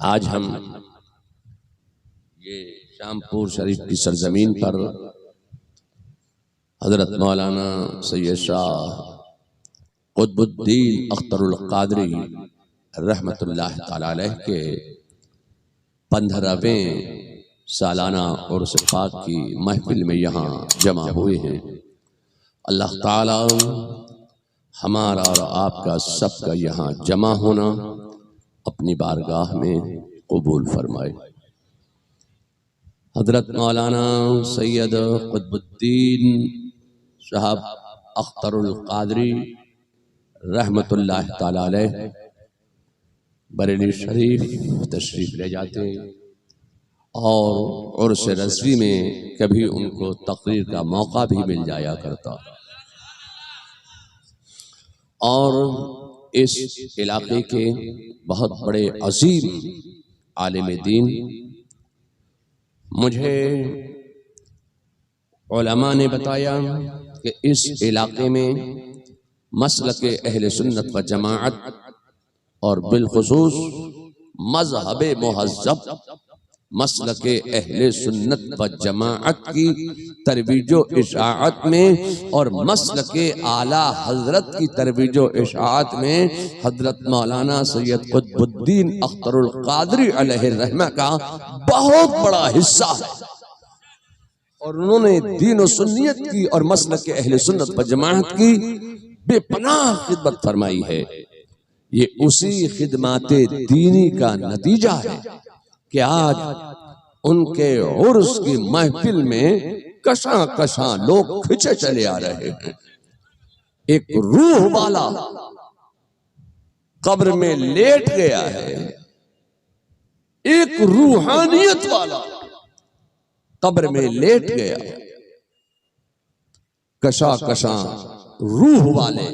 आज हम ये शामपुर शरीफ की सरजमीन पर हजरत मौलाना सैयद शाह कुतुबुद्दीन अख्तरुल क़ादरी रहमतुल्लाह तआला अलैह के 15वें सालाना उर्स पाक की महफिल में यहाँ जमा हुए हैं। अल्लाह ताला हमारा और आपका सबका यहाँ जमा होना अपनी बारगाह में कबूल फरमाए। हजरत मौलाना सैयद कुतुबुद्दीन साहब अख्तरुल क़ादरी रहमतुल्लाह तआला अलैह बरेली शरीफ तशरीफ ले जाते और उर्स रज़वी में कभी उनको तकरीर का मौका भी मिल जाया करता। और इस इलाके के बहुत बड़े अजीम आलिम दीन, मुझे उलमा ने बताया कि इस इलाके में मसलके अहले सुन्नत व जमाअत और बिलखुसूस मज़हब मुहज़्ज़ब मसलके अहले सुन्नत व जमाअत की तरवीजो इशाअत में और मसलके आला हजरत की तरवीजो इशाअत में हजरत मौलाना सैयद कुतुबुद्दीन अख्तरुल क़ादरी अलैहि रहमा का बहुत बड़ा हिस्सा है। और उन्होंने दीन व सुन्नियत की और मसलके अहले सुन्नत व जमाअत की बेपनाह खिदमत फरमाई है। ये उसी खिदमाते दीनी का नतीजा है कि आज उनके उर्स की महफिल में कशा कशा लोग खिंचे चले आ रहे हैं। एक रूह वाला कब्र में लेट गया है, एक रूहानियत वाला कब्र में लेट गया। कशा कशा रूह वाले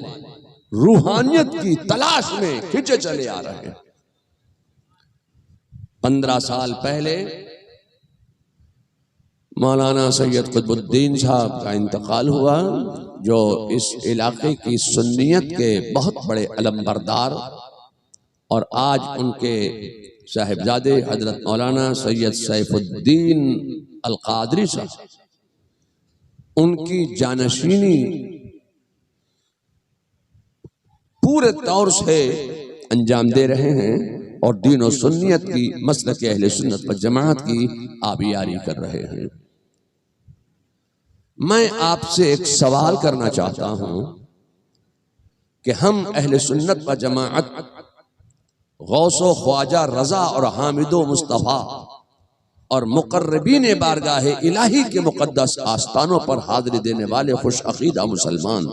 रूहानियत की तलाश में खिंचे चले आ रहे हैं। 15 साल पहले मौलाना सैयद कुतुबुद्दीन साहब का इंतकाल हुआ, जो इस इलाके की सुन्नियत के बहुत बड़े अलमबरदार और आज उनके साहिबजादे हजरत मौलाना सैयद सैफुद्दीन अल क़ादरी साहब उनकी जानशीनी पूरे तौर से अंजाम दे रहे हैं और दीन और सुन्नियत की मसलके अहले सुन्नत व जमाअत की आबियारी कर रहे हैं। मैं आपसे एक सवाल करना चाहता हूं कि हम अहले सुन्नत व जमाअत गौसो ख्वाजा रजा और हामिदो मुस्तफ़ा और मुकर्रबीन बारगाह इलाही के मुकद्दस आस्थानों पर हाजिरी देने वाले खुश अकीदा मुसलमान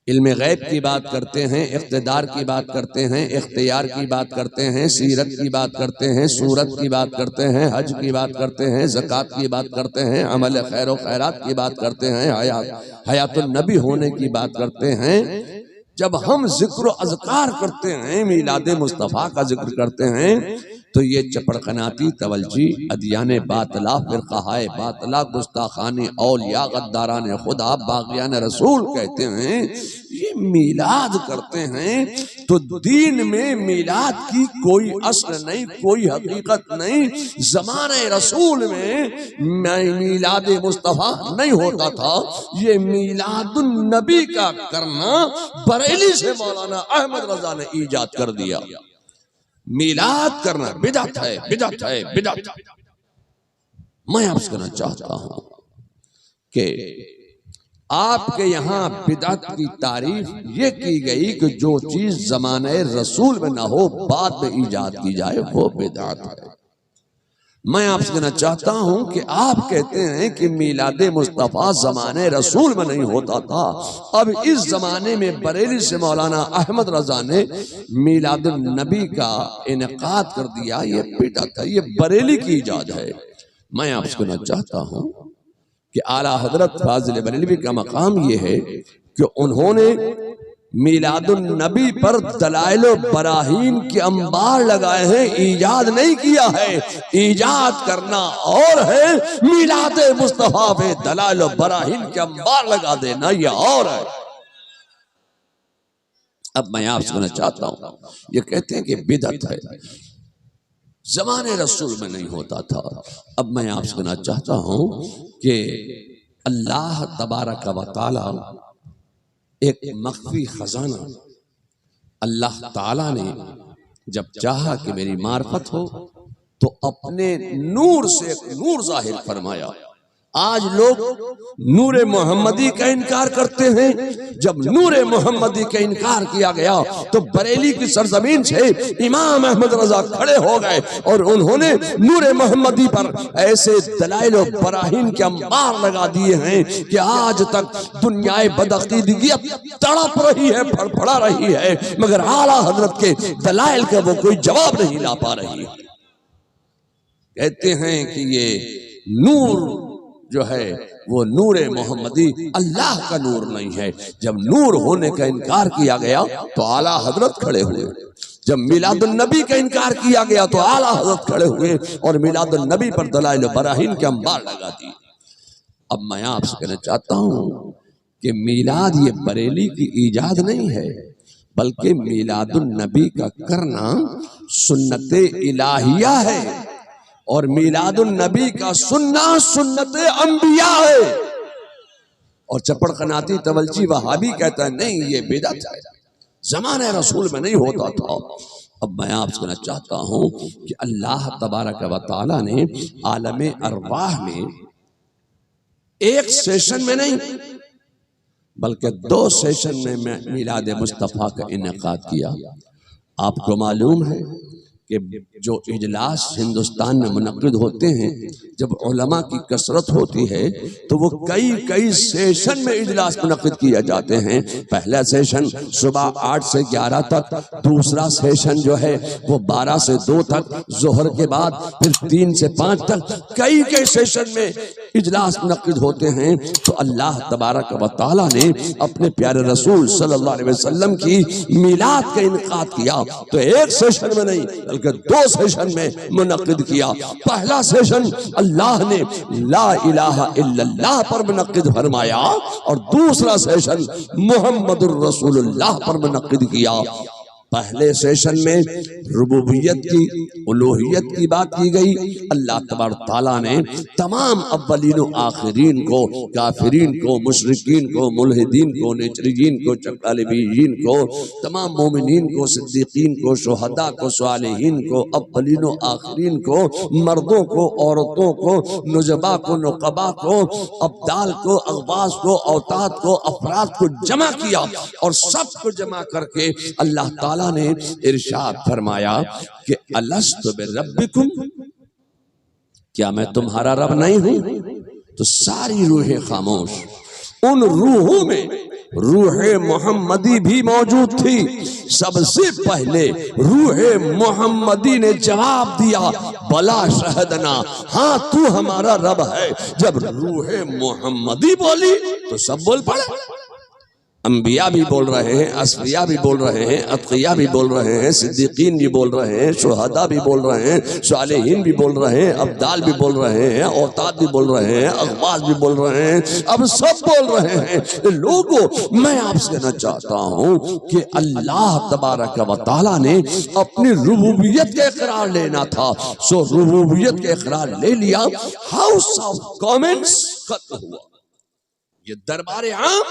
इल्म गैब की बात करते हैं, इख्तिदार की बात करते हैं, इख्तियार की बात करते हैं, सीरत की बात करते हैं, सूरत की बात करते हैं, हज की बात करते हैं, ज़कात की बात करते हैं, अमल खैर व खैरात की बात करते हैं, हयातुन नबी होने की बात करते हैं। जब हम जिक्र अज़कार करते हैं, मीलाद मुस्तफ़ा का जिक्र करते हैं, तो ये चपड़कनाती तवल्जी अदियाने बातला फिरक़ाए बातला गुस्ताखाने औलिया गद्दाराने खुदा बाग़ियाने रसूल कहते हैं, ये मीलाद करते हैं। तो दीन में मीलाद की कोई असल नहीं, कोई हकीकत नहीं। ज़माने रसूल में मीलाद मुस्तफ़ा नहीं होता था। ये मीलादुन नबी का करना बरेली से मौलाना अहमद रजा ने ईजाद कर दिया। मीलाद करना बिदअत है, बिदअत है, बिदअत। मैं आपसे कहना चाहता हूं कि आपके यहाँ बिदअत की तारीफ ये की गई कि जो चीज ज़माने रसूल में ना हो बाद में ईजाद की जाए वो बिदअत है। मैं आपसे कहना चाहता हूं कि आप कहते हैं कि मीलाद मुस्तफ़ा ज़माने रसूल में नहीं होता था, अब इस ज़माने में बरेली से मौलाना अहमद रजा ने मीलाद नबी का इनेकाद कर दिया। ये बिदअत है, ये बरेली की इजाद है। मैं आपसे कहना चाहता हूं कि आला हजरत फाजिल बरेलवी का मकाम ये है कि उन्होंने मीलादुन नबी पर दलाइल बराहीन के अंबार लगाए हैं, ईजाद नहीं किया है। ईजाद करना और है, मीलाद मुस्तफ़ा पे दलाइल बराहीन के अंबार लगा देना ये और है। अब मैं आपसे कहना चाहता हूँ, ये कहते हैं कि बिदअत है, ज़माने रसूल में नहीं होता था। अब मैं आपसे कहना चाहता हूँ कि अल्लाह तबारक व तआला एक मख्फी खजाना अल्लाह ताला ने जब चाहा कि मेरी मार्फत हो तो अपने नूर से एक नूर जाहिर फरमाया। आज लोग नूरे मोहम्मदी का इनकार करते हैं। जब नूरे मोहम्मदी का इनकार किया गया तो बरेली की सरजमीन से इमाम अहमद रजा खड़े हो गए और उन्होंने नूरे मोहम्मदी पर ऐसे दलाइल और बराहीन के अंबार लगा दिए हैं कि आज तक दुनियाए बदअकीदगियत तड़प रही है, फड़फड़ा रही है, मगर आला हजरत के दलाइल का वो कोई जवाब नहीं ला पा रही है। कहते हैं कि ये नूर जो है वो नूरे मोहम्मदी अल्लाह का नूर नहीं है। जब नूर होने का इनकार किया गया तो आला हजरत खड़े हुए। जब मिलादुन नबी का इनकार किया गया तो आला हजरत खड़े हुए और मिलादुन नबी पर दलाइल बराहीन के अंबार लगा दिए। अब मैं आपसे कहना चाहता हूँ कि मिलाद ये बरेली की इजाद नहीं है, बल्कि मिलादुन नबी का करना सुन्नत इलाहिया है और मिलादुन नबी का सुन्ना सुन्नत अंबिया है। और चपड़कनाती तवलची वहाबी कहता है नहीं ये बिदअत है, ज़माने रसूल में नहीं होता था। अब मैं आपसे कहना चाहता हूँ कि अल्लाह तबारक व तआला ने आलमे अरवाह में एक सेशन में नहीं बल्कि 2 सेशन में मिलाद मुस्तफ़ा का इनेकाद किया। आपको मालूम है कि जो इजलास हिंदुस्तान में मुनक्किद होते हैं, जब उलमा की कसरत होती है तो वो कई सेशन में इजलास मुनक्किद किए जाते हैं। पहला सेशन सुबह 8 से 11 तक, दूसरा सेशन जो है वो 12 से 2 तक, जोहर के बाद फिर 3 से 5 तक कई सेशन में इजलास मुनक्किद होते हैं। तो अल्लाह तबारक व तआला ने अपने प्यारे रसूल सल्लल्लाहु अलैहि वसल्लम की मिलाद का इनकाद किया तो एक सेशन में नहीं बल्कि 2 सेशन में मुनक्किद किया। पहला सेशन अल्लाह ने ला इलाहा इल्लल्लाह पर मुनक्किद फरमाया और दूसरा सेशन मुहम्मदुर रसूलुल्लाह पर मुनक्किद किया। पहले सेशन में रुबूबियत की, उलूहियत की बात की गई। अल्लाह तबारक ताला ने तमाम अव्वलीन व आखिरीन को, काफिरीन को, मुशरिकीन को, मुल्हिदीन को, नेचरीन को, चकालिबीन को, तमाम मोमिनीन को, सिद्दीकीन को, शुहदा को, सालिहीन को, अव्वलीन व आखिरीन को, मर्दों को, औरतों को, नुजबा को, नुकबा को, अब्दाल को, अगवास को, औताद को, अफराद को जमा किया और सबको जमा करके अल्लाह ताला ने इरशाद फरमाया कि अलस्तु बिरब्बिकुम, क्या मैं तुम्हारा रब नहीं हूं? तो सारी रूहें खामोश। उन रूहों में रूहे मोहम्मदी भी मौजूद थी। सबसे पहले रूहे मोहम्मदी ने जवाब दिया बला शहदना, हाँ तू हमारा रब है। जब रूहे मोहम्मदी बोली तो सब बोल पड़े। अंबिया भी बोल रहे हैं, असफिया भी बोल रहे हैं, अतकिया भी बोल रहे हैं, सिद्दीकीन भी बोल रहे हैं, शुहदा भी बोल रहे हैं, सालिहीन भी बोल रहे हैं, अब्दाल भी बोल रहे हैं, औताद भी बोल रहे हैं, अगवास भी बोल रहे हैं, अब सब बोल रहे हैं। लोगों, मैं आपसे कहना चाहता हूँ कि अल्लाह तबारक व तआला ने अपनी रुबूबियत का इकरार लेना था, सो रुबूबियत का इकरार ले लिया। हाउस ऑफ कॉमन्स खत्म हुआ। ये दरबार आम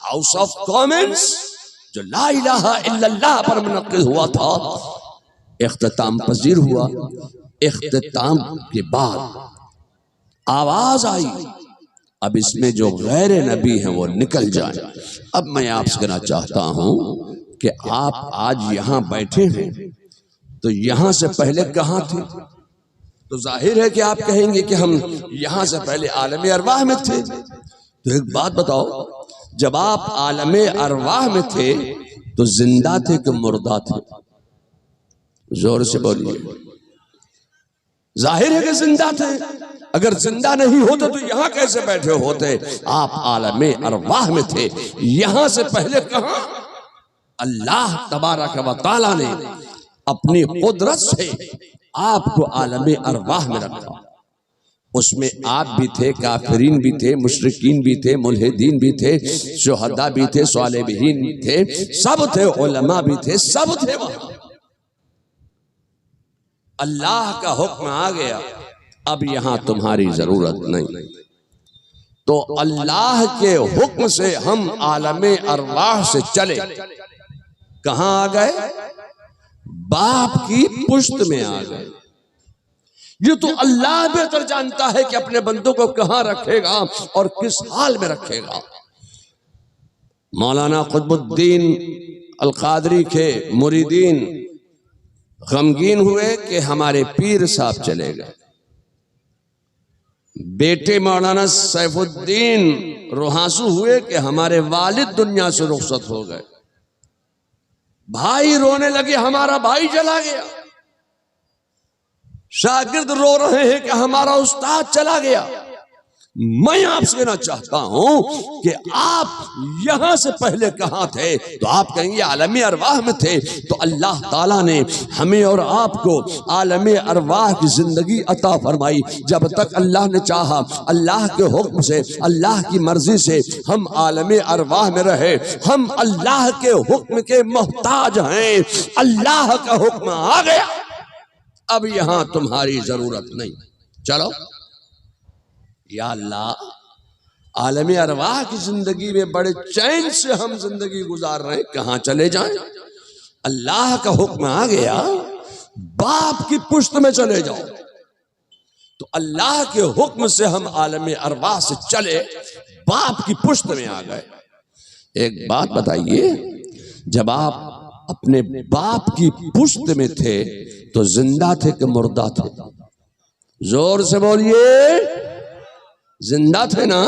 हाउस ऑफ कॉमन्स जो ला इलाहा इल्लल्लाह पर मुनक्किद हुआ था, इख्तिताम पजीर हुआ। इख्तिताम के बाद आवाज आई अब इसमें जो गैर नबी हैं वो निकल जाए। अब मैं आपसे कहना चाहता हूं कि आप आज यहां बैठे हैं तो यहां से पहले कहां थे? तो जाहिर है कि आप कहेंगे कि हम यहां से पहले आलम अरवाह में थे। तो एक बात बताओ, जब आप आलमे अरवाह में थे तो जिंदा थे कि मुर्दा थे? जोर से बोलिए। जाहिर है कि जिंदा थे। अगर जिंदा नहीं होते तो यहां कैसे बैठे होते? आप आलमे अरवाह में थे। यहां से पहले कहां? अल्लाह तबारक व तआला ने अपनी कुदरत से आपको आलमे अरवाह में रखा। उसमें आप भी थे, काफिरीन भी थे, मुशरिकीन भी थे, मुल्हिदीन भी थे, शुहदा भी थे, सालिहीन थे, सब थे, उलमा भी थे, सब थे वहां। अल्लाह का हुक्म आ गया, अब यहां तुम्हारी जरूरत नहीं। तो अल्लाह के हुक्म से हम आलमे अरवाह से चले, कहां आ गए? बाप की पुश्त में आ गए। ये तो अल्लाह बेहतर जानता है कि अपने बंदों को कहां रखेगा और किस हाल में रखेगा। मौलाना कुतुबुद्दीन अल कादरी के मुरीदीन गमगीन हुए कि हमारे पीर साहब चले गए। बेटे मौलाना सैफुद्दीन रुहासू हुए कि हमारे वालिद दुनिया से रुखसत हो गए। भाई रोने लगे, हमारा भाई चला गया। शागिर्द रो रहे हैं कि हमारा उस्ताद चला गया। मैं आपसे कहना चाहता हूं कि आप यहां से पहले कहां थे? तो आप कहेंगे आलमे अरवाह में थे। तो अल्लाह ताला ने हमें और आपको आलमे अरवाह की जिंदगी अता फरमाई। जब तक अल्लाह ने चाहा, अल्लाह के हुक्म से, अल्लाह की मर्जी से हम आलमे अरवाह में रहे। हम अल्लाह के हुक्म के मोहताज हैं। अल्लाह का हुक्म आ गया, अब यहां तुम्हारी जरूरत नहीं। चलो या अल्लाह, आलमी अरवाह की जिंदगी में बड़े चैन से हम जिंदगी गुजार रहे हैं, कहां चले जाएं? अल्लाह का हुक्म आ गया, बाप की पुश्त में चले जाओ। तो अल्लाह के हुक्म से हम आलमी अरवाह से चले, बाप की पुश्त में आ गए। एक बात बताइए, जब आप अपने बाप की पुश्त में थे तो जिंदा थे कि मुर्दा थे? जोर से बोलिए, जिंदा थे ना?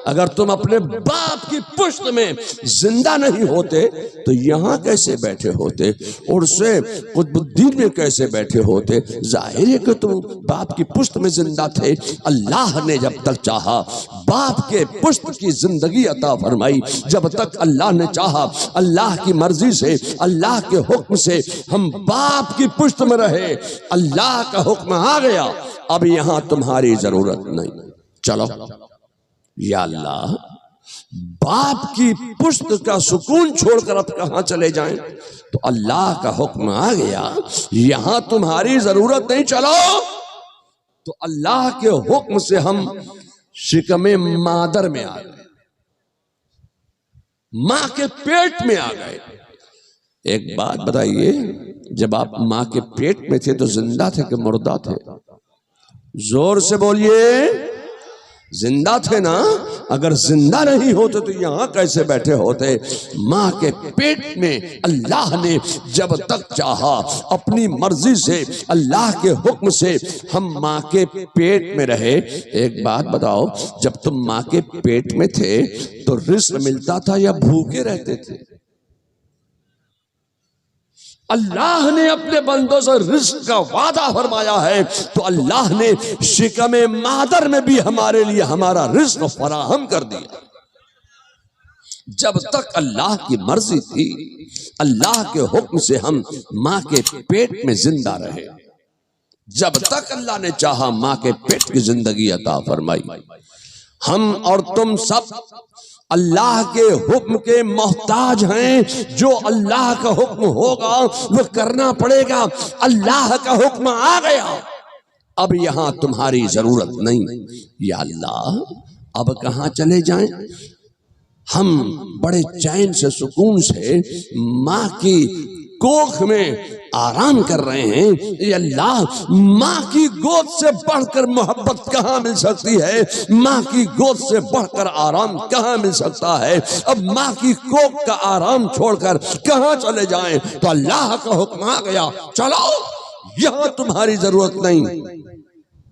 अगर तुम अपने बाप की पुश्त में जिंदा नहीं होते तो यहां कैसे बैठे होते? उर्से कुतुबुद्दीन में कैसे बैठे होते? जाहिर है कि तुम बाप की पुश्त में जिंदा थे। अल्लाह ने जब तक चाहा बाप के पुश्त की जिंदगी अता फरमाई। जब तक अल्लाह ने चाहा, अल्लाह की मर्जी से, अल्लाह के हुक्म से हम बाप की पुश्त में रहे। अल्लाह का हुक्म आ गया, अब यहां तुम्हारी जरूरत नहीं। चलो या अल्लाह, बाप की पुश्त का सुकून छोड़कर अब कहां चले जाएं? तो अल्लाह का हुक्म आ गया, यहां तुम्हारी जरूरत नहीं। चलो, तो अल्लाह के हुक्म से हम शिकमे मादर में आ गए, मां के पेट में आ गए। एक बात बताइए, जब आप मां के पेट में थे तो जिंदा थे कि मुर्दा थे? जोर से बोलिए, जिंदा थे ना? अगर जिंदा नहीं होते तो यहां कैसे बैठे होते? मां के पेट में अल्लाह ने जब तक चाहा, अपनी मर्जी से, अल्लाह के हुक्म से हम मां के पेट में रहे। एक बात बताओ, जब तुम मां के पेट में थे तो रिस्क मिलता था या भूखे रहते थे? अल्लाह ने अपने बंदों से रिस्क का वादा फरमाया है, तो अल्लाह ने शिकमे मादर में भी हमारे लिए हमारा रिस्क फराहम कर दिया। जब तक अल्लाह की मर्जी थी, अल्लाह के हुक्म से हम मां के पेट में जिंदा रहे। जब तक अल्लाह ने चाहा, मां के पेट की जिंदगी अता फरमाई। हम और तुम सब अल्लाह के हुक्म के मोहताज हैं। जो अल्लाह का हुक्म होगा वो करना पड़ेगा। अल्लाह का हुक्म आ गया, अब यहां तुम्हारी जरूरत नहीं। या अल्लाह, अब कहां चले जाएं? हम बड़े चैन से, सुकून से मां की कोख में आराम कर रहे हैं। ये अल्लाह, मां की गोद से बढ़कर मोहब्बत कहां मिल सकती है? मां की गोद से बढ़कर आराम कहां मिल सकता है? अब मां की कोख का आराम छोड़कर कहां चले जाएं? तो अल्लाह का हुक्म आ गया, चलो, यहां तुम्हारी जरूरत नहीं।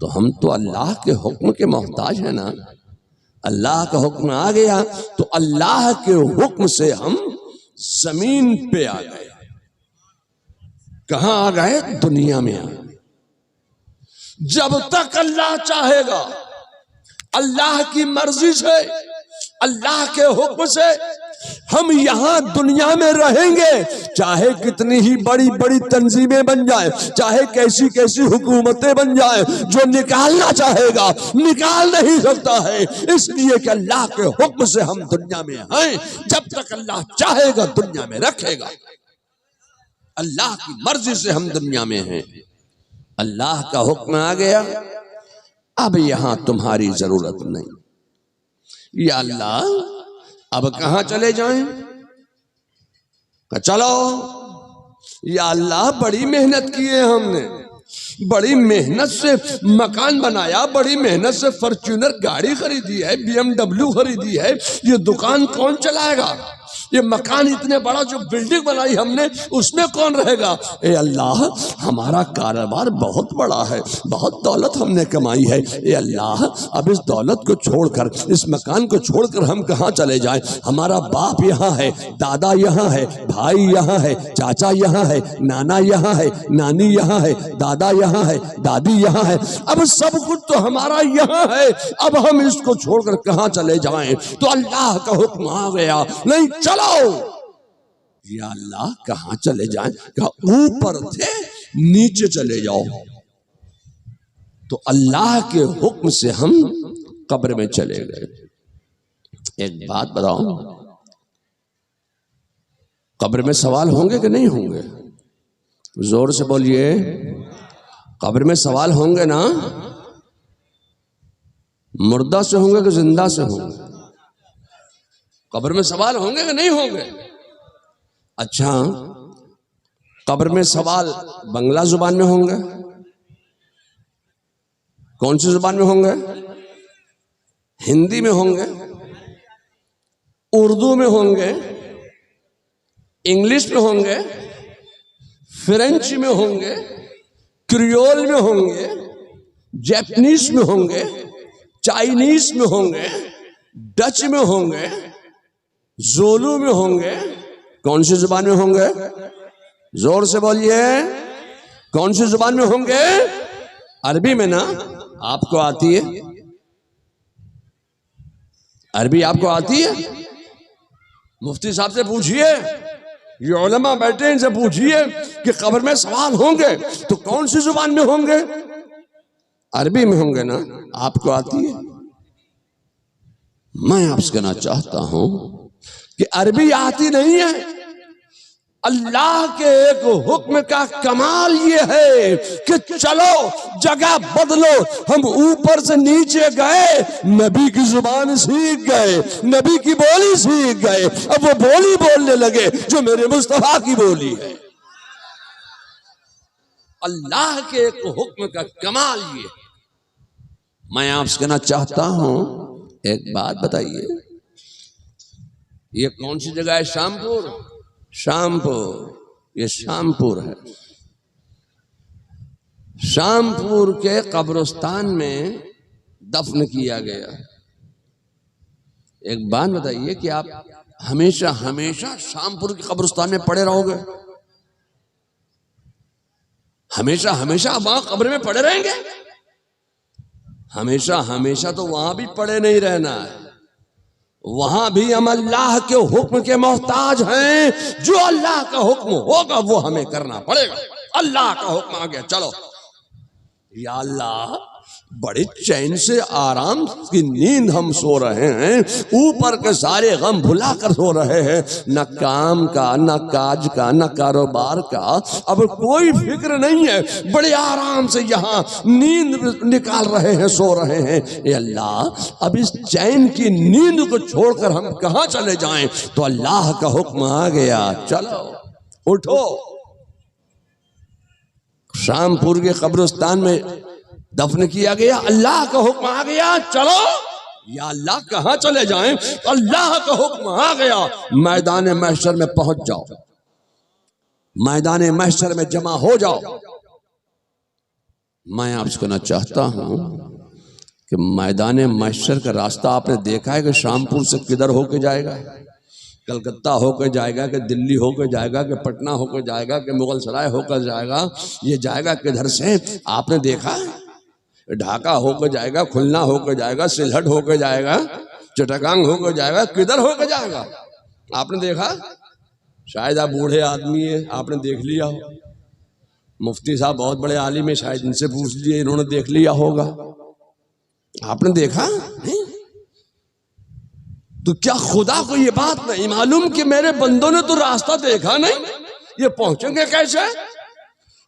तो हम तो अल्लाह के हुक्म के मोहताज हैं ना? अल्लाह का हुक्म आ गया तो अल्लाह के हुक्म से हम जमीन पे आ गए। कहां आ गए? दुनिया में आ गए। जब तक अल्लाह चाहेगा, अल्लाह की मर्जी से, अल्लाह के हुक्म से हम यहाँ दुनिया में रहेंगे, चाहे कितनी ही बड़ी बड़ी तंजीमें बन जाए, चाहे कैसी कैसी हुकूमतें बन जाए, जो निकालना चाहेगा निकाल नहीं सकता है, इसलिए कि अल्लाह के हुक्म से हम दुनिया में हैं। जब तक अल्लाह चाहेगा दुनिया में रखेगा। अल्लाह की मर्जी से हम दुनिया में हैं। अल्लाह का हुक्म आ गया, अब यहां तुम्हारी जरूरत नहीं। या अल्लाह अब कहां चले जाएं? चलो या अल्लाह, बड़ी मेहनत की है हमने, बड़ी मेहनत से मकान बनाया, बड़ी मेहनत से फॉर्च्यूनर गाड़ी खरीदी है, BMW खरीदी है, ये दुकान कौन चलाएगा? ये मकान इतने बड़ा जो बिल्डिंग बनाई हमने, उसमें कौन रहेगा? ए अल्लाह, हमारा कारोबार बहुत बड़ा है, बहुत दौलत हमने कमाई है। ए अल्लाह, अब इस दौलत को छोड़कर, इस मकान को छोड़कर हम कहाँ चले जाएं? हमारा बाप यहाँ है, दादा यहाँ है, भाई यहाँ है, चाचा यहाँ है, नाना यहाँ है, नानी यहाँ है, दादा यहाँ है, दादी यहाँ है, अब सब कुछ तो हमारा यहाँ है। अब हम इसको छोड़कर कहाँ चले जाएं? तो अल्लाह का हुक्म आ गया, नहीं चलो। या अल्लाह, कहां चले जाएं? कहा ऊपर थे नीचे चले जाओ। तो अल्लाह के हुक्म से हम कब्र में चले गए। एक बात बताओ, कब्र में सवाल होंगे कि नहीं होंगे? जोर से बोलिए, कब्र में सवाल होंगे ना? मुर्दा से होंगे कि जिंदा से होंगे? कब्र में सवाल होंगे कि नहीं होंगे? अच्छा, कब्र में सवाल बंगला जुबान में होंगे? कौन सी जुबान में होंगे? हिंदी में होंगे, उर्दू में होंगे, इंग्लिश में होंगे, फ्रेंच में होंगे, क्रियोल में होंगे, जापानीज में होंगे, चाइनीज में होंगे, डच में होंगे, जोलू में होंगे। कौन सी जुबान में होंगे? जोर से बोलिए, कौन सी जुबान में होंगे? अरबी में ना? आपको आती है अरबी? आपको आती है? मुफ्ती साहब से पूछिए, ये उलमा बैठे, इनसे पूछिए कि कब्र में सवाल होंगे तो कौन सी जुबान में होंगे? अरबी में होंगे ना? आपको आती है? मैं आपसे कहना चाहता हूं कि अरबी आती नहीं है। अल्लाह के एक हुक्म का कमाल ये है कि चलो जगह बदलो। हम ऊपर से नीचे गए, नबी की जुबान सीख गए, नबी की बोली सीख गए, अब वो बोली बोलने लगे जो मेरे मुस्तफा की बोली है। अल्लाह के एक हुक्म का कमाल ये। मैं आपसे कहना चाहता हूं, एक बात बताइए, ये कौन सी जगह है? शामपुर। शामपुर, ये शामपुर है। शामपुर के कब्रिस्तान में दफन किया गया। एक बात बताइए कि आप हमेशा हमेशा शामपुर के कब्रिस्तान में पड़े रहोगे? हमेशा हमेशा वहां कब्र में पड़े रहेंगे? हमेशा हमेशा तो वहां भी पड़े नहीं रहना है। वहां भी हम अल्लाह के हुक्म के मोहताज हैं। जो अल्लाह का हुक्म होगा वो हमें करना पड़ेगा। अल्लाह का हुक्म आ गया, चलो। या अल्लाह, बड़े चैन से आराम की नींद हम सो रहे हैं, ऊपर के सारे गम भुला कर सो रहे हैं, न काम का, न काज का, न कारोबार का, अब कोई फिक्र नहीं है। बड़े आराम से यहाँ नींद निकाल रहे हैं, सो रहे हैं। ए अल्लाह, अब इस चैन की नींद को छोड़कर हम कहाँ चले जाएं? तो अल्लाह का हुक्म आ गया, चलो उठो। शामपुर के कब्रिस्तान में दफन किया गया, अल्लाह का हुक्म आ गया, चलो। या अल्लाह, कहां चले जाएं? अल्लाह का हुक्म आ गया, मैदान महशर में पहुंच जाओ, मैदान महशर में जमा हो जाओ। मैं आपसे कहना चाहता हूं कि मैदान महशर का रास्ता आपने देखा है कि शामपुर से किधर होके जाएगा? कलकत्ता होकर जाएगा कि दिल्ली होकर जाएगा कि पटना होकर जाएगा कि मुगल सराय होकर जाएगा? ये जाएगा किधर से? आपने देखा? ढाका होकर जाएगा, खुलना होकर जाएगा, सिलहट होकर जाएगा, चटगांग होकर जाएगा, किधर होकर जाएगा? आपने देखा? शायद आप बूढ़े आदमी है, आपने देख लिया हो। मुफ्ती साहब बहुत बड़े आलिम है, शायद इनसे पूछ लीजिए, इन्होंने देख लिया होगा। आपने देखा नहीं? तो क्या खुदा को ये बात नहीं मालूम कि मेरे बंदों ने तो रास्ता देखा नहीं, ये पहुंचेंगे कैसे?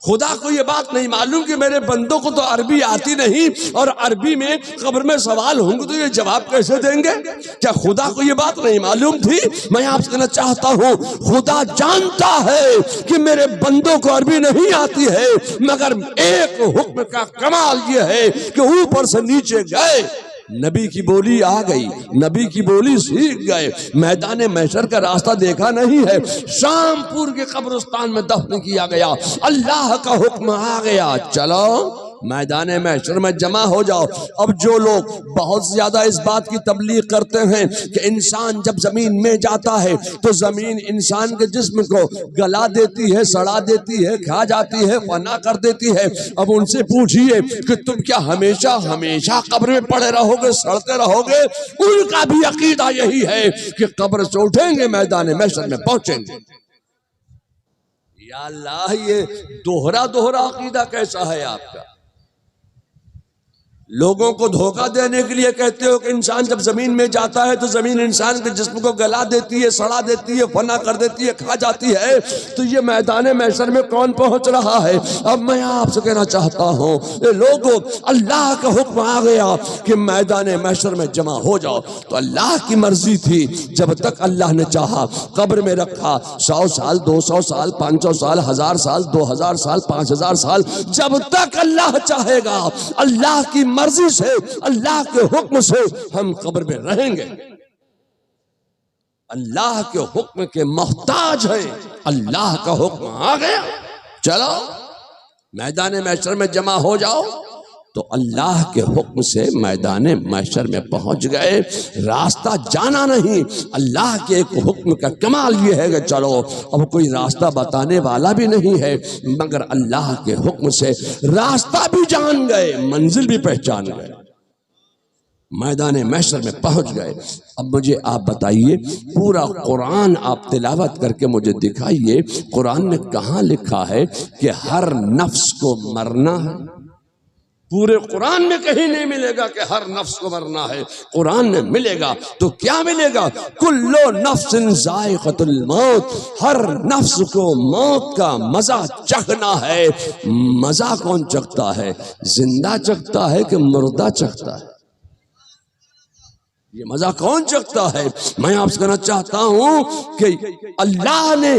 खुदा को ये बात नहीं मालूम कि मेरे बंदों को तो अरबी आती नहीं, और अरबी में कब्र में सवाल होंगे तो ये जवाब कैसे देंगे? क्या खुदा को ये बात नहीं मालूम थी? मैं आपसे कहना चाहता हूँ, खुदा जानता है कि मेरे बंदों को अरबी नहीं आती है, मगर एक हुक्म का कमाल ये है कि ऊपर से नीचे गए, नबी की बोली आ गई, नबी की बोली सीख गए, मैदान महशर का रास्ता देखा नहीं है, शामपुर के कब्रिस्तान में दफन किया गया, अल्लाह का हुक्म आ गया, चलो मैदान महशर में जमा हो जाओ। अब जो लोग बहुत ज्यादा इस बात की तबलीग करते हैं कि इंसान जब जमीन में जाता है तो जमीन इंसान के जिस्म को गला देती है, सड़ा देती है, खा जाती है, फना कर देती है, अब उनसे पूछिए कि तुम क्या हमेशा हमेशा कब्र में पड़े रहोगे, सड़ते रहोगे? उनका भी अकीदा यही है कि कब्र से उठेंगे, मैदान महशर में पहुंचेंगे। या अल्लाह, ये दोहरा दोहरा अकीदा कैसा है आपका? लोगों को धोखा देने के लिए कहते हो कि इंसान जब जमीन में जाता है तो जमीन इंसान के जिस्म को गला देती है, सड़ा देती है, फना कर देती है, खा जाती है, तो ये मैदान महशर में कौन पहुंच रहा है? अब मैं आपसे कहना चाहता हूं, ये लोगों, अल्लाह का हुक्म आ गया कि मैदान महशर में जमा हो जाओ, तो अल्लाह की मर्जी थी, जब तक अल्लाह ने चाहा कब्र में रखा, 100 साल, 200 साल, 500 साल, 1000 साल, 2000 साल, 5000 साल, जब तक अल्लाह चाहेगा, अल्लाह की मर्जी से, अल्लाह के हुक्म से हम कब्र में रहेंगे। अल्लाह के हुक्म के मोहताज है, अल्लाह का हुक्म आ गया, चलो मैदान महशर में जमा हो जाओ, तो अल्लाह के हुक्म से मैदान महशर में पहुंच गए। रास्ता जाना नहीं, अल्लाह के एक हुक्म का कमाल ये है कि चलो, अब कोई रास्ता बताने वाला भी नहीं है, मगर अल्लाह के हुक्म से रास्ता भी जान गए, मंजिल भी पहचान गए, मैदान महशर में पहुंच गए। अब मुझे आप बताइए, पूरा कुरान आप तिलावत करके मुझे दिखाइए, कुरान ने कहाँ लिखा है कि हर नफ्स को मरना है? पूरे कुरान में कहीं नहीं मिलेगा कि हर नफ्स को मरना है। कुरान में मिलेगा तो क्या मिलेगा? कुल्लो नफ्सिन जायक़तुल मौत, हर नफ्स को मौत का मजा चखना है। मजा कौन चखता है? जिंदा चखता है कि मुर्दा चखता है? ये मजा कौन चखता है? मैं आपसे कहना चाहता हूं कि अल्लाह ने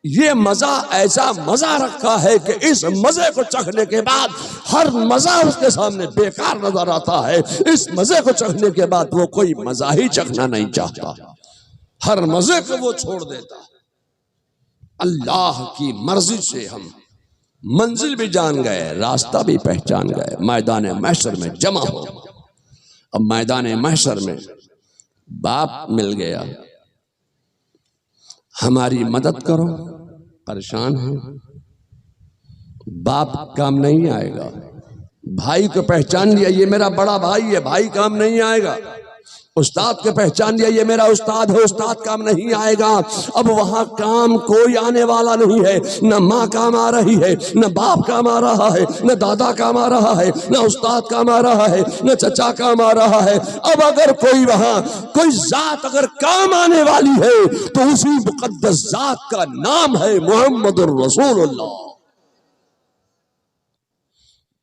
ये मजा, ऐसा मजा रखा है कि इस मजे को चखने के बाद हर मजा उसके सामने बेकार नजर आता है। इस मजे को चखने के बाद वो कोई मजा ही चखना नहीं चाहता, हर मजे को वो छोड़ देता। अल्लाह की मर्जी से हम मंजिल भी जान गए, रास्ता भी पहचान गए, मैदान महशर में जमा हो। अब मैदान महशर में बाप मिल गया, हमारी मदद करो, परेशान है, बाप काम नहीं आएगा। भाई को पहचान लिया, ये मेरा बड़ा भाई है, भाई काम नहीं आएगा। उस्ताद के पहचान लिया, ये मेरा उस्ताद है, उस्ताद काम नहीं आएगा। अब वहां काम कोई आने वाला नहीं है, न माँ काम आ रही है, न बाप काम आ रहा है, न दादा काम आ रहा है, न उस्ताद काम आ रहा है, न चचा काम आ रहा है। अब अगर कोई वहां कोई जात अगर काम आने वाली है तो उसी मुकद्दस जात का नाम है मुहम्मदुर रसूलुल्लाह।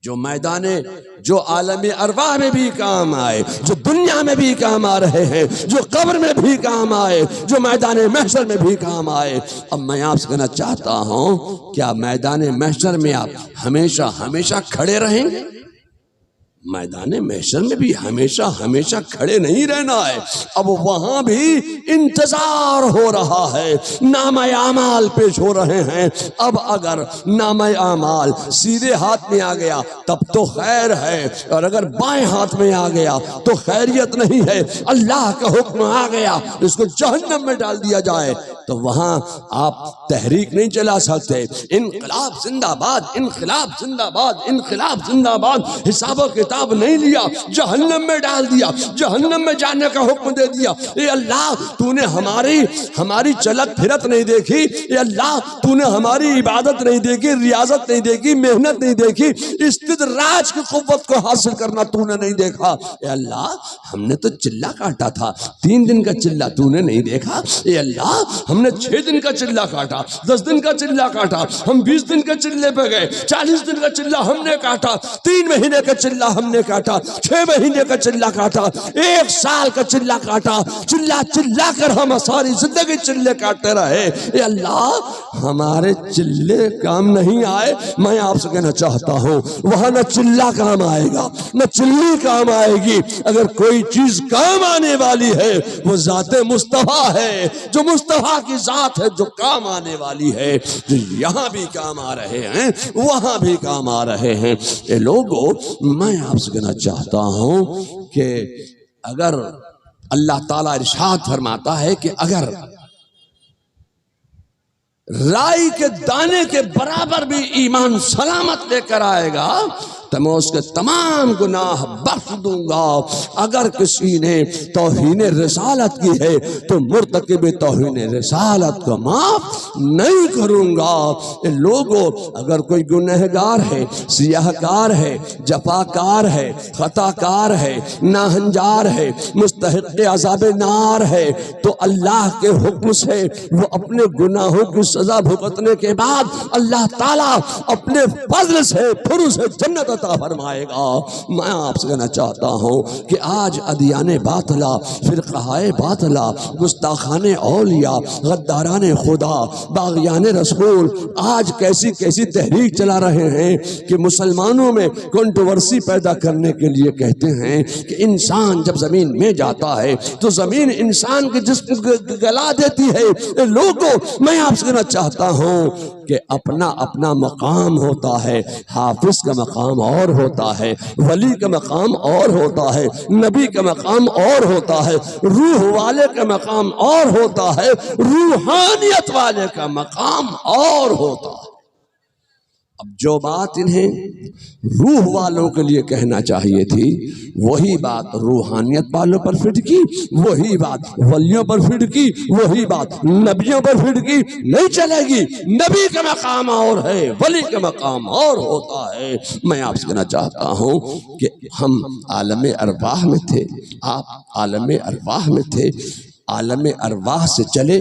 जो मैदाने, जो आलम अरवाह में भी काम आए, जो दुनिया में भी काम आ रहे हैं, जो कब्र में भी काम आए, जो मैदान महशर में भी काम आए। अब मैं आपसे कहना चाहता हूं, क्या मैदान महशर में आप हमेशा हमेशा खड़े रहेंगे? मैदान महशर में भी हमेशा हमेशा खड़े नहीं रहना है। अब वहां भी इंतजार हो रहा है, नामे आमाल पेश हो रहे हैं। अब अगर नामे आमाल सीधे हाथ में आ गया तब तो खैर है, और अगर बाएं हाथ में आ गया तो खैरियत नहीं है। अल्लाह का हुक्म आ गया इसको जहन्नम में डाल दिया जाए तो वहां आप तहरीक नहीं चला सकते। इनकलाब जिंदाबाद, इनकलाब जिंदाबाद, इनकलाब जिंदाबाद, हिसाब किताब नहीं लिया, जहन्नम में डाल दिया, जहन्नम में जाने का हुक्म दे दिया। ए अल्लाह, तूने हमारी चलत फिरत नहीं देखी, ए अल्लाह तूने हमारी इबादत नहीं देखी, रियाजत नहीं देखी, मेहनत नहीं देखी, इस्तिदराज की कुव्वत को हासिल करना तूने नहीं देखा। ए अल्लाह, हमने तो चिल्ला काटा था, 3 दिन का चिल्ला तूने नहीं देखा। ए अल्लाह, हमने 6 दिन का चिल्ला काटा, 10 दिन का चिल्ला काटा, हम 20 दिन के चिल्ले पे गए, 40 दिन का चिल्ला हमने काटा, 3 महीने का चिल्ला हमने काटा, 6 महीने का चिल्ला काटा, 1 साल का चिल्ला काटा, चिल्ला चिल्ला कर हम सारी जिंदगी चिल्ले काटते रहे। ए अल्लाह, हमारे चिल्ले काम नहीं आए। मैं आपसे कहना चाहता हूं, वहां न चिल्ला काम आएगा, न चिल्ली काम आएगी। अगर कोई चीज काम आने वाली है वो ज़ाते मुस्तफा है, जो मुस्तफा की ज़ात है, जो काम आने वाली है, जो यहां भी काम आ रहे हैं वहां भी काम आ रहे हैं। ये लोगों, मैं आपसे कहना चाहता हूं कि अगर अल्लाह ताला इरशाद फरमाता है कि अगर राई के दाने के बराबर भी ईमान सलामत लेकर आएगा तो मैं उसके तमाम गुनाह बख्श दूंगा। अगर किसी ने तौहीन रिसालत की है तो मुर्तकिब तौहीन रिसालत को माफ नहीं करूंगा। लोगों, अगर कोई गुनहगार है, सियाहकार है, जफाकार है, खताकार है, नाहंजार है, मुस्तहिक़ अज़ाब नार है, तो अल्लाह के हुक्म से वो अपने गुनाहों की सजा भुगतने के बाद अल्लाह ताला अपने फज़ल से फिर उसे जन्नत अता फरमाएगा। मैं आपसे कहना चाहता हूं कि आज अदियाने बातला, फिरक़ाए बातला, गुस्ताखाने औलिया, गद्दाराने खुदा, बाग़ियाने रसूल आज कैसी कैसी तहरीक चला रहे हैं कि मुसलमानों में कंट्रोवर्सी पैदा करने के लिए कहते हैं कि इंसान जब जमीन में जाता है तो जमीन इंसान के जिस्म को गला देती है। लोगों, मैं आपसे कहना चाहता हूं कि अपना अपना मकाम होता है। हाफिज का मकाम और होता है, वली का मकाम और होता है, नबी का मकाम और होता है, रूह वाले का मकाम और होता है, रूहानियत वाले का मकाम और होता है। अब जो बात इन्हें रूह वालों के लिए कहना चाहिए थी वही बात रूहानियत वालों पर फिट की, वही बात वलियों पर फिट की, वही बात नबियों पर फिट की। नहीं चलेगी। नबी का मकाम और है, वली का मकाम और होता है। मैं आपसे कहना चाहता हूं कि हम आलम अरवाह में थे, आप आलम अरवाह में थे। आलम अरवाह से चले,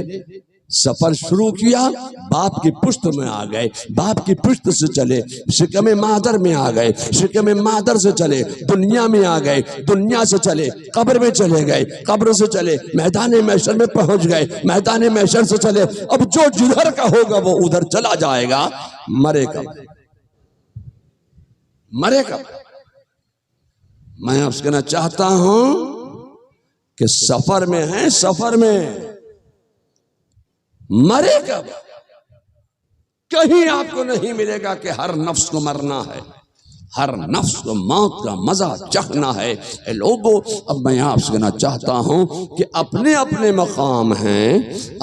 सफर शुरू किया, बाप की पुश्त में आ गए, बाप की पुश्त से चले शिकम मादर में आ गए, शिकम मादर से चले दुनिया में आ गए, दुनिया से चले कब्र में चले गए, कब्र से चले मैदान महशर में पहुंच गए, मैदान महशर से चले अब जो जिधर का होगा वो उधर चला जाएगा। मरे कब, मरे कब। मैं आपसे कहना चाहता हूं कि सफर में है, सफर में मरे कब। कहीं आपको नहीं मिलेगा कि हर नफ्स को मरना है, हर नफ्स को मौत का मजा चखना है। ए लोगों, अब मैं आपसे कहना चाहता हूं कि अपने अपने मकाम हैं।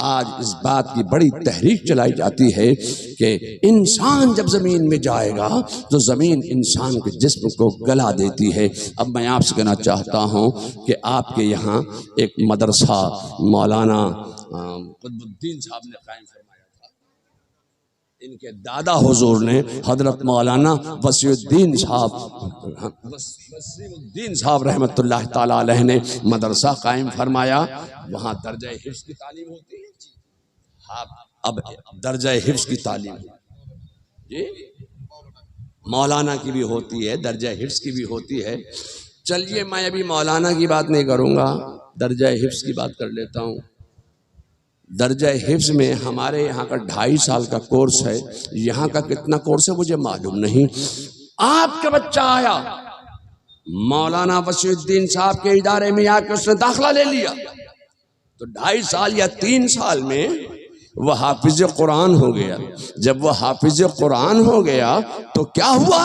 आज इस बात की बड़ी तहरीक चलाई जाती है कि इंसान जब जमीन में जाएगा तो जमीन इंसान के जिस्म को गला देती है। अब मैं आपसे कहना चाहता हूं कि आपके यहाँ एक मदरसा मौलाना कुतुबुद्दीन साहब ने कायम फरमाया था। इनके दादा हुजूर ने हजरत मौलाना वसीउद्दीन साहब रहमतुल्लाह ताला अलैह ने मदरसा कायम फरमाया। वहाँ दर्जा हिफ्ज़ की तालीम होती है। अब दर्जा हिफ्ज़ की तालीम जी मौलाना की भी होती है, दर्जा हिफ्ज़ की भी होती है। चलिए, मैं अभी मौलाना की बात नहीं करूँगा, दर्जा हिफ्ज़ की बात कर लेता हूँ। दर्जा हिफ्ज़ में हमारे यहाँ का 2.5 साल का कोर्स है, यहाँ का कितना कोर्स है मुझे मालूम नहीं। आपका बच्चा आया, मौलाना वसीउद्दीन साहब के इदारे में आके उसने दाखिला ले लिया, तो 2.5 साल या 3 साल में वह हाफिज कुरान हो गया। जब वह हाफिज कुरान हो गया तो क्या हुआ,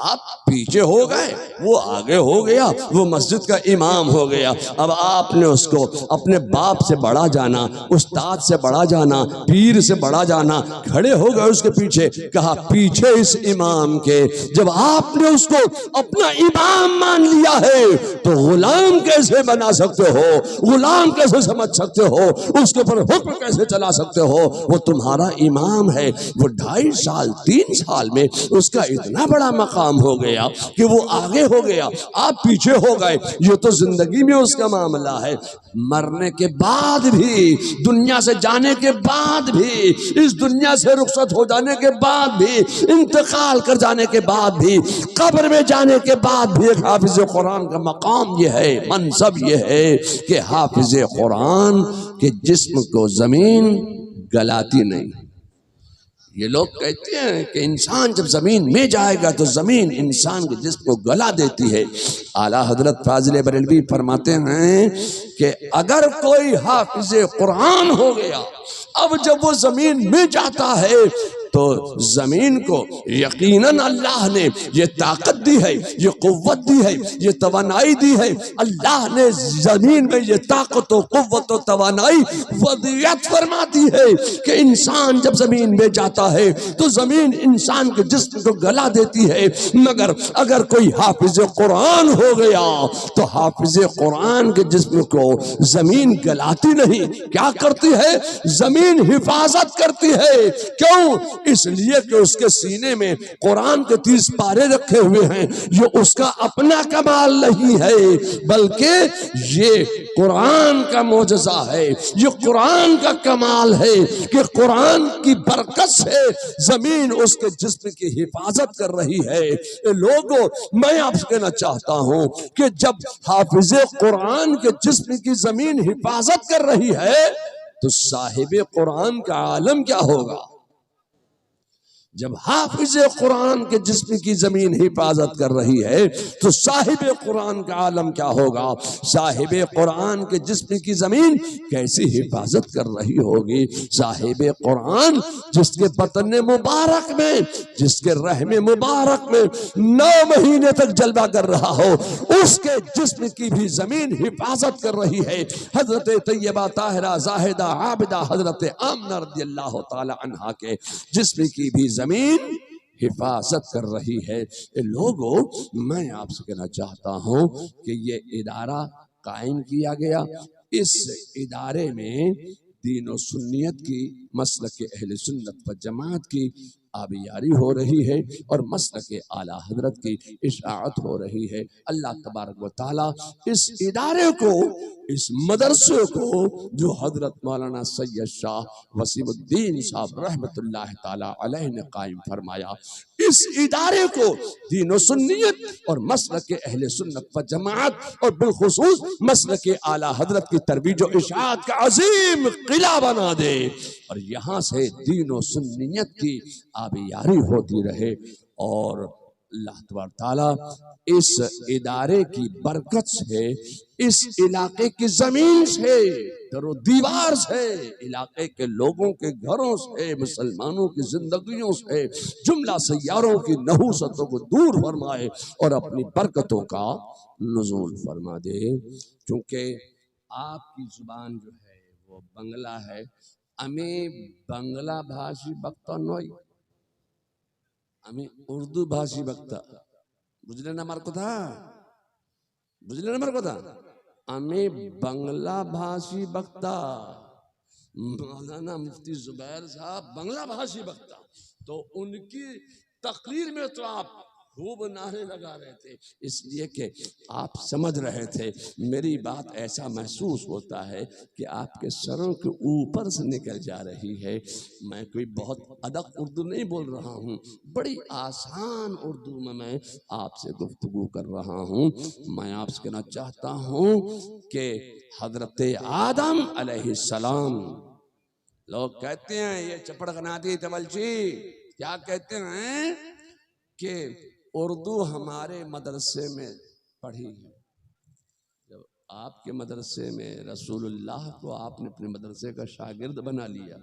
आप पीछे हो गए, वो आगे हो गया, वो मस्जिद का इमाम हो गया। अब आपने उसको अपने बाप से बड़ा जाना, उस्ताद से बड़ा जाना, पीर से बड़ा जाना, खड़े हो गए उसके पीछे, कहा पीछे इस इमाम के। जब आपने उसको अपना इमाम मान लिया है तो गुलाम कैसे बना सकते हो, गुलाम कैसे समझ सकते हो, उसके ऊपर हुक्म कैसे चला सकते हो? वो तुम्हारा इमाम है। वो 2.5 साल 3 साल में उसका इतना बड़ा मकाम हो गया कि वो आगे हो गया, आप पीछे हो गए। ये तो जिंदगी में उसका मामला है। मरने के बाद भी, दुनिया से जाने के बाद भी, इस दुनिया से रुखसत हो जाने के बाद भी, इंतकाल कर जाने के बाद भी, कब्र में जाने के बाद भी एक हाफिज कुरान का मकाम ये है, मनसब ये है कि हाफिज कुरान के जिस्म को जमीन गलाती नहीं। ये लोग कहते हैं कि इंसान जब जमीन में जाएगा तो जमीन इंसान के जिस्म को गला देती है। आला हजरत फाजिल बरेलवी फरमाते हैं कि अगर कोई हाफिज कुरान हो गया, अब जब वो जमीन में जाता है तो जमीन को यकीनन अल्लाह ने ये ताकत दी है, ये कुव्वत दी है, ये तवानाई दी है। अल्लाह ने जमीन में ये ताकत और कुव्वत और तवानाई वदियत फरमा दी है कि इंसान जब जमीन में जाता है तो जमीन इंसान के जिस्म को गला देती है। मगर अगर कोई हाफिज कुरान हो गया तो हाफिज कुरान के जिस्म को जमीन गलाती नहीं। क्या करती है? जमीन हिफाजत करती है। क्यों? इसलिए कि उसके सीने में कुरान के 30 पारे रखे हुए हैं। ये उसका अपना कमाल नहीं है, बल्कि ये कुरान का मोजज़ा है, ये कुरान का कमाल है कि कुरान की बरकत से जमीन उसके जिस्म की हिफाजत कर रही है। लोगों, मैं आपसे कहना चाहता हूं कि जब हाफिज कुरान के जिस्म की जमीन हिफाजत कर रही है तो साहिब कुरान का आलम क्या होगा? जब हाफिज कुरान के जिस्म की जमीन हिफाजत कर रही है तो साहिब कुरान का आलम क्या होगा? साहिब कुरान के जिस्म की जमीन कैसी हिफाजत कर रही होगी? साहिब कुरान जिसके बतन मुबारक में, जिसके रहम मुबारक में 9 महीने तक जलवा कर रहा हो, उसके जिस्म की भी जमीन हिफाजत कर रही है। हजरत तैयबा ताहिरा जाहिदा आबिदा हजरत आमना रज़ियल्लाहु ताला अन्हा के जिस्म की भी जमीन हिफाजत कर रही है। लोगों, मैं आपसे कहना चाहता हूं कि ये इदारा कायम किया गया, इस इदारे में दीन और सुन्नियत की, मसलक अहले सुन्नत व जमात की आबियारी हो रही है और मसलक आला हजरत की इशाअत हो रही है। अल्लाह तबारक व ताला इस इदारे को, इस मदरसे को जो हजरत मौलाना सैयद शाह वसीमुद्दीन साहब रहमतुल्लाह ताला अलैह ने कायम फरमाया, इस इदारे को दीन और सुन्नियत और मसलक अहले सुन्नत व जमात और बिलखुसूस मसलक आला हजरत की तरबीज और इशाअत का अजीम किला बना दे और यहाँ से दीन और सुन्नियत की आबियारी होती रहे। और अल्लाह तबारक ताला इस इदारे की बरकत से, इस इलाके की जमीन से, दरो दीवार से, इलाके के लोगों के घरों से, मुसलमानों की जिंदगियों से, जुमला सैयारों की नहूसतों को दूर फरमाए और अपनी बरकतों का नुज़ूल फरमा दे। क्योंकि आपकी जुबान जो है वो बंगला है, हमें बंगला भाषी बक्ता नई, हमें उर्दू भाषी बक्ता, बुझले ना हमारे कथा, बुझले ना हमारे कथा, हमें बंगला भाषी बक्ता। मौलाना मुफ्ती जुबैर साहब बंगला भाषी बक्ता, तो उनकी तकरीर में तो आप खूब नारे लगा रहे थे, इसलिए कि आप समझ रहे थे। मेरी बात ऐसा महसूस होता है कि आपके सरों के ऊपर से निकल जा रही है। मैं कोई बहुत अदक उर्दू नहीं बोल रहा हूँ, बड़ी आसान उर्दू में मैं आपसे गुफ्तगू कर रहा हूँ। मैं आपसे कहना चाहता हूँ कि हजरत आदम अलैहिस्सलाम, लोग कहते हैं ये चपड़गनाती तवलची, क्या कहते हैं कि उर्दू हमारे मदरसे में पढ़ी है। जब आपके मदरसे में रसूलुल्लाह को आपने अपने मदरसे का शागिर्द बना लिया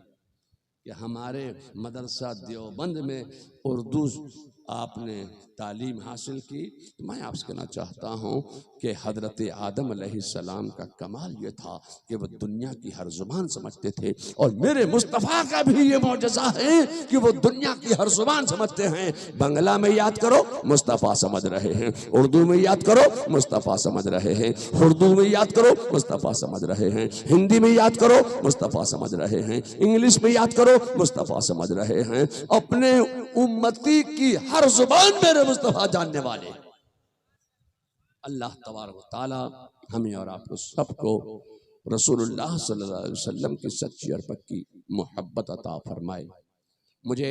कि हमारे मदरसा देवबंद में उर्दू आपने तालीम हासिल की। तो मैं आपसे कहना चाहता हूँ कि हज़रत आदम अलैहिस्सलाम का कमाल ये था कि वो दुनिया की हर जुबान समझते थे, और मेरे मुस्तफ़ा का भी ये मौजज़ा है कि वो दुनिया की हर जुबान समझते हैं। बंगला में याद करो मुस्तफ़ा समझ रहे हैं, उर्दू में याद करो मुस्तफ़ा समझ रहे हैं, उर्दू में याद करो मुस्तफ़ा समझ रहे हैं, हिंदी में याद करो मुस्तफ़ा समझ रहे हैं, इंग्लिश में याद करो मुस्तफ़ा समझ रहे हैं। अपने उम्मती की हर जुबान मेरे मुस्तफ़ा जानने वाले। अल्लाह तबारक व तआला हमें और आपको सबको रसूलुल्लाह सल्लल्लाहु अलैहि वसल्लम की सच्ची और पक्की मोहब्बत अता फरमाए। मुझे